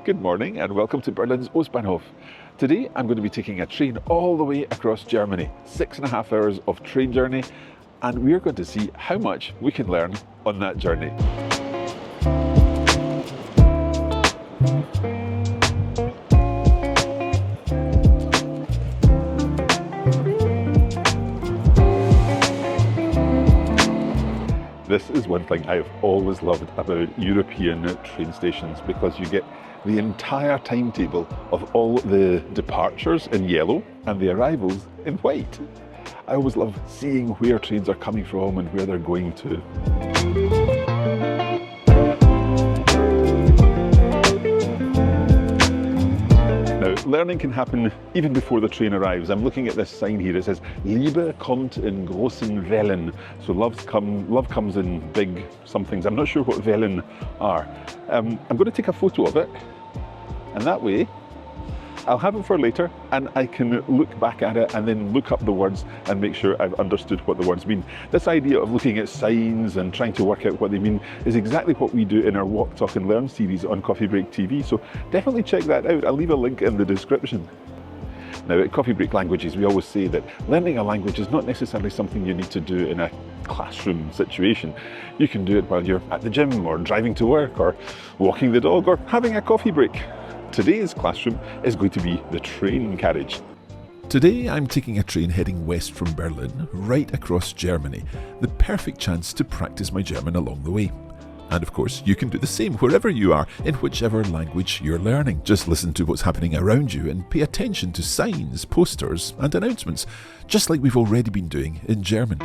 Good morning and welcome to Berlin's Ostbahnhof. Today I'm going to be taking a train all the way across Germany, 6.5 hours of train journey, and we're going to see how much we can learn on that journey. This is one thing I've always loved about European train stations, because you get the entire timetable of all the departures in yellow and the arrivals in white. I always love seeing where trains are coming from and where they're going to. Now, learning can happen even before the train arrives. I'm looking at this sign here. It says, Liebe kommt in großen Wellen. So love comes in big somethings. I'm not sure what Wellen are. I'm going to take a photo of it, and that way I'll have it for later and I can look back at it and then look up the words and make sure I've understood what the words mean. This idea of looking at signs and trying to work out what they mean is exactly what we do in our Walk, Talk and Learn series on Coffee Break TV, so definitely check that out. I'll leave a link in the description. Now, at Coffee Break Languages, we always say that learning a language is not necessarily something you need to do in a classroom situation. You can do it while you're at the gym or driving to work or walking the dog or having a coffee break. Today's classroom is going to be the train carriage. Today I'm taking a train heading west from Berlin, right across Germany, the perfect chance to practice my German along the way. And of course, you can do the same wherever you are, in whichever language you're learning. Just listen to what's happening around you and pay attention to signs, posters and announcements, just like we've already been doing in German.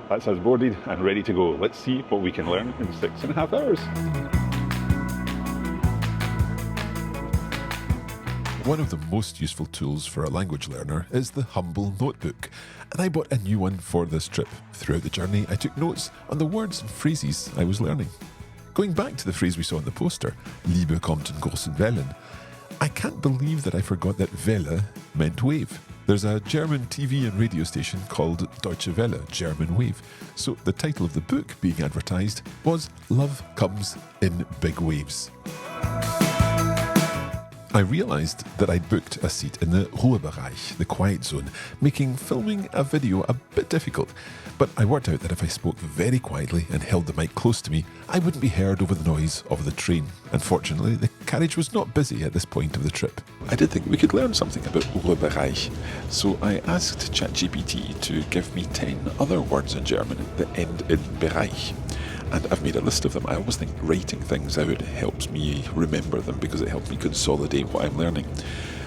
That's us boarded and ready to go. Let's see what we can learn in 6.5 hours. One of the most useful tools for a language learner is the humble notebook, and I bought a new one for this trip. Throughout the journey, I took notes on the words and phrases I was learning. Going back to the phrase we saw in the poster, Liebe kommt in großen Wellen, I can't believe that I forgot that Welle meant wave. There's a German TV and radio station called Deutsche Welle, German Wave. So the title of the book being advertised was Love Comes in Big Waves. I realised that I'd booked a seat in the Ruhebereich, the quiet zone, making filming a video a bit difficult. But I worked out that if I spoke very quietly and held the mic close to me, I wouldn't be heard over the noise of the train. Unfortunately, the carriage was not busy at this point of the trip. I did think we could learn something about Ruhebereich, so I asked ChatGPT to give me 10 other words in German that end in Bereich. And I've made a list of them. I always think writing things out helps me remember them because it helps me consolidate what I'm learning.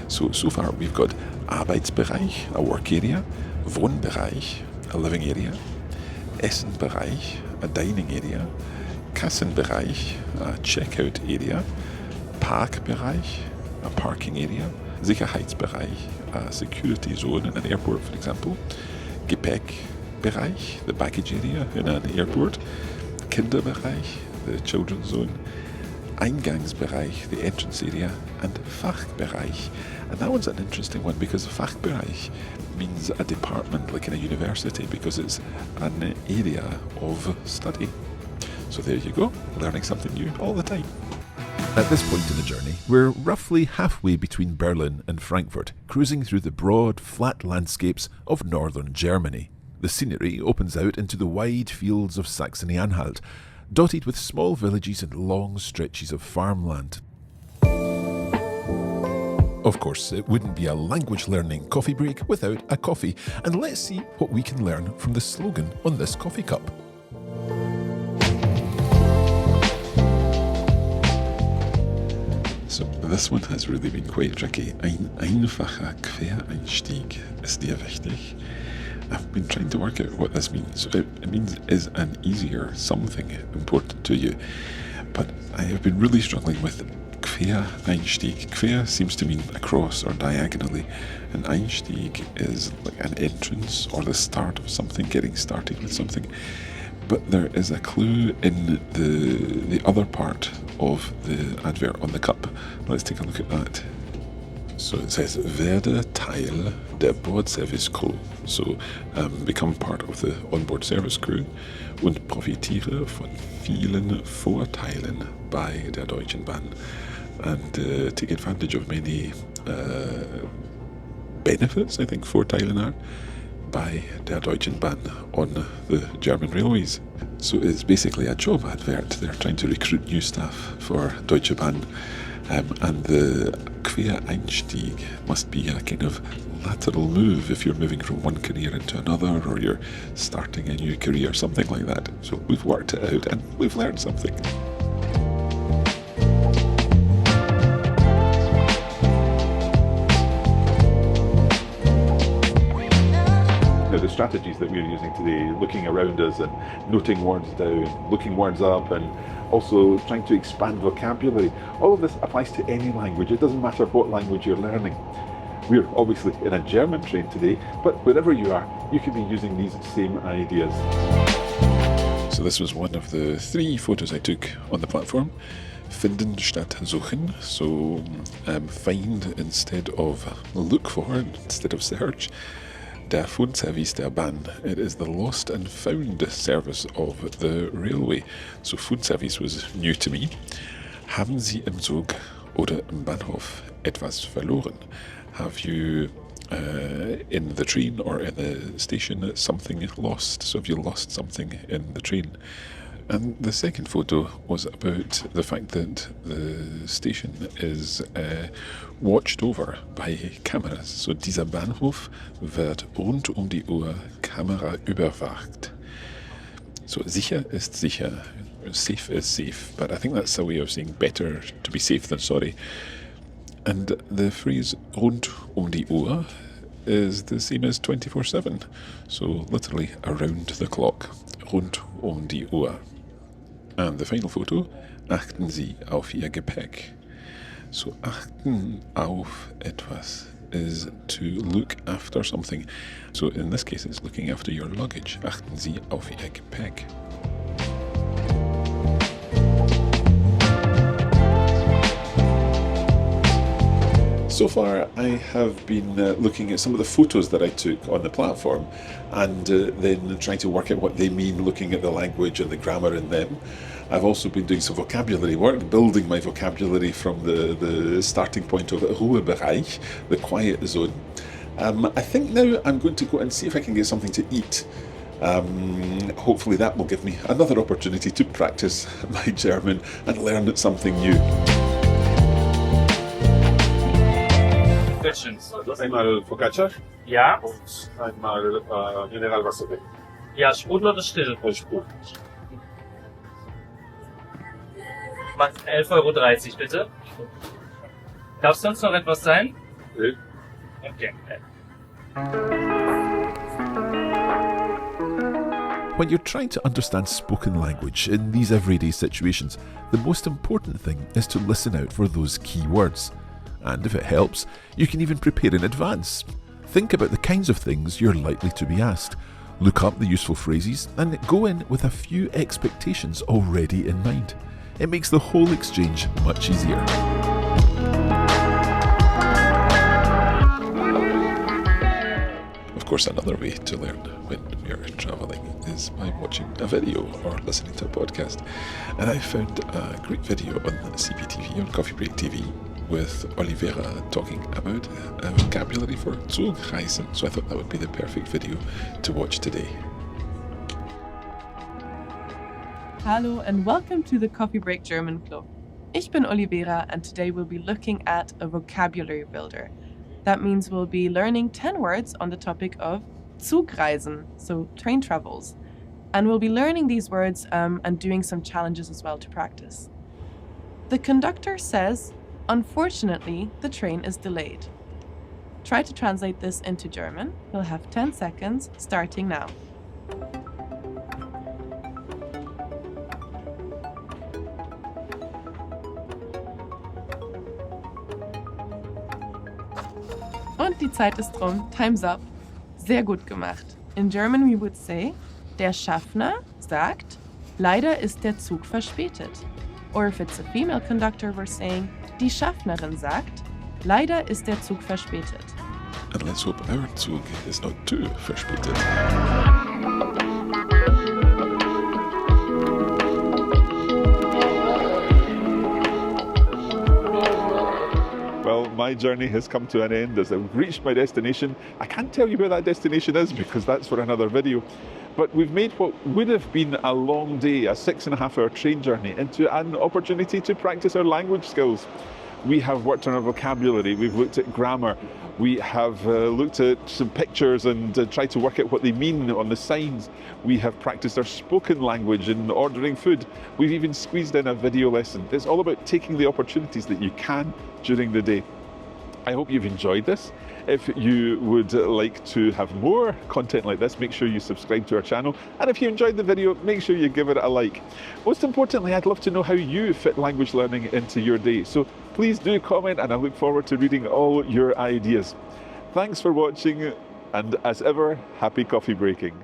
So far we've got Arbeitsbereich, a work area, Wohnbereich, a living area, Essenbereich, a dining area, Kassenbereich, a checkout area, Parkbereich, a parking area, Sicherheitsbereich, a security zone in an airport, for example, Gepäckbereich, the baggage area in an airport, Kinderbereich, the children's zone, Eingangsbereich, the entrance area, and Fachbereich. And that one's an interesting one because Fachbereich means a department like in a university because it's an area of study. So there you go, learning something new all the time. At this point in the journey, we're roughly halfway between Berlin and Frankfurt, cruising through the broad, flat landscapes of northern Germany. The scenery opens out into the wide fields of Saxony-Anhalt, dotted with small villages and long stretches of farmland. Of course, it wouldn't be a language learning coffee break without a coffee, and let's see what we can learn from the slogan on this coffee cup. So this one has really been quite tricky. Ein einfacher Quereinstieg ist dir wichtig. I've been trying to work out what this means. It means is an easier something important to you. But I have been really struggling with Quereinstieg. Quer seems to mean across or diagonally. And Einstieg is like an entrance or the start of something, getting started with something. But there is a clue in the other part of the advert on the cup. Let's take a look at that. So it says, werde Teil der Board Service Crew. So become part of the onboard service crew und profitiere von vielen Vorteilen bei der Deutschen Bahn. And take advantage of many benefits, I think Vorteilen are, by der Deutschen Bahn on the German railways. So it's basically a job advert. They're trying to recruit new staff for Deutsche Bahn. And the Quereinstieg must be a kind of lateral move if you're moving from one career into another, or you're starting a new career, something like that. So we've worked it out and we've learned something. The strategies that we're using today, looking around us and noting words down, looking words up, and also trying to expand vocabulary. All of this applies to any language. It doesn't matter what language you're learning. We're obviously in a German train today, but wherever you are, you can be using these same ideas. So this was one of the 3 photos I took on the platform. Finden statt suchen, so find instead of look for, instead of search. Der Fundservice der Bahn. It is the lost and found service of the railway. So Fundservice was new to me. Haben Sie im Zug oder im Bahnhof etwas verloren? Have you in the train or in the station something lost? So have you lost something in the train? And the second photo was about the fact that the station is watched over by cameras. So dieser Bahnhof wird rund die Uhr Kamera überwacht. So sicher ist sicher, safe is safe, but I think that's a way of saying better to be safe than sorry. And the phrase rund die Uhr is the same as 24/7, so literally around the clock, rund die Uhr. And the final photo, achten Sie auf Ihr Gepäck. So achten auf etwas is to look after something. So in this case it's looking after your luggage. Achten Sie auf Ihr Gepäck. So far I have been looking at some of the photos that I took on the platform and then trying to work out what they mean, looking at the language and the grammar in them. I've also been doing some vocabulary work, building my vocabulary from the starting point of Ruhebereich, the quiet zone. I think now I'm going to go and see if I can get something to eat. Hopefully that will give me another opportunity to practice my German and learn something new. Einmal Focaccia. Ja. Und einmal Mineralwasser. Ja, Sprudel oder still? Sprudel. Macht 11,30 € bitte. Darf sonst noch etwas sein? Nee. Okay. When you're trying to understand spoken language in these everyday situations, the most important thing is to listen out for those key words. And if it helps, you can even prepare in advance. Think about the kinds of things you're likely to be asked. Look up the useful phrases and go in with a few expectations already in mind. It makes the whole exchange much easier. Of course, another way to learn when you're travelling is by watching a video or listening to a podcast. And I found a great video on CPTV, on Coffee Break TV, with Oliveira talking about vocabulary for Zugreisen. So I thought that would be the perfect video to watch today. Hello and welcome to the Coffee Break German Club. Ich bin Oliveira and today we'll be looking at a vocabulary builder. That means we'll be learning 10 words on the topic of Zugreisen, so train travels. And we'll be learning these words and doing some challenges as well to practice. The conductor says, unfortunately, the train is delayed. Try to translate this into German. You'll have 10 seconds starting now. Und die Zeit ist rum. Time's up. Sehr gut gemacht. In German we would say, der Schaffner sagt, leider ist der Zug verspätet. Or if it's a female conductor, we're saying, die Schaffnerin sagt, Leider ist der Zug verspätet. And let's hope our Zug is not too verspätet. Well, my journey has come to an end as I've reached my destination. I can't tell you where that destination is because that's for another video. But we've made what would have been a long day, a 6.5-hour train journey, into an opportunity to practice our language skills. We have worked on our vocabulary, we've looked at grammar, we have looked at some pictures and tried to work out what they mean on the signs. We have practiced our spoken language in ordering food. We've even squeezed in a video lesson. It's all about taking the opportunities that you can during the day. I hope you've enjoyed this. If you would like to have more content like this, make sure you subscribe to our channel. And if you enjoyed the video, make sure you give it a like. Most importantly, I'd love to know how you fit language learning into your day. So please do comment, and I look forward to reading all your ideas. Thanks for watching, and as ever, happy coffee breaking.